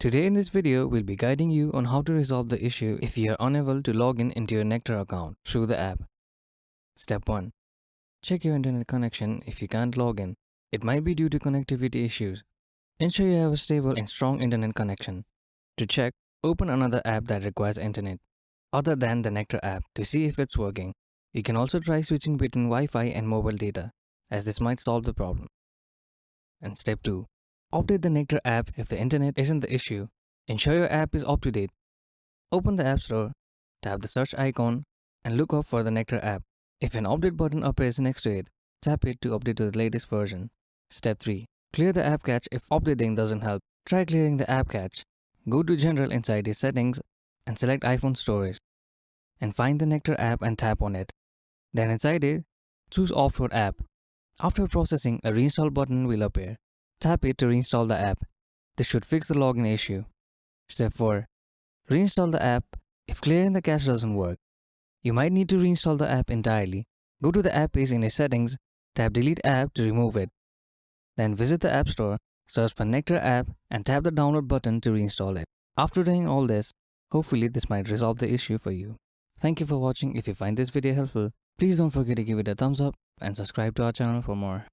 Today in this video, we'll be guiding you on how to resolve the issue if you are unable to log in into your Nectar account through the app. Step 1. Check your internet connection if you can't log in. It might be due to connectivity issues. Ensure you have a stable and strong internet connection. To check, open another app that requires internet, other than the Nectar app, to see if it's working. You can also try switching between Wi-Fi and mobile data, as this might solve the problem. And step 2. Update the Nectar app if the internet isn't the issue. Ensure your app is up to date. Open the App Store, tap the search icon, and look up for the Nectar app. If an update button appears next to it, tap it to update to the latest version. Step 3. Clear the app cache if updating doesn't help. Try clearing the app cache. Go to General inside the settings and select iPhone storage. And find the Nectar app and tap on it. Then inside it, choose Offload app. After processing, a reinstall button will appear. Tap it to reinstall the app. This should fix the login issue. Step 4. Reinstall the app if clearing the cache doesn't work. You might need to reinstall the app entirely. Go to the app page in your settings, tap Delete app to remove it. Then visit the App Store, search for Nectar app and tap the download button to reinstall it. After doing all this, hopefully this might resolve the issue for you. Thank you for watching. If you find this video helpful, please don't forget to give it a thumbs up and subscribe to our channel for more.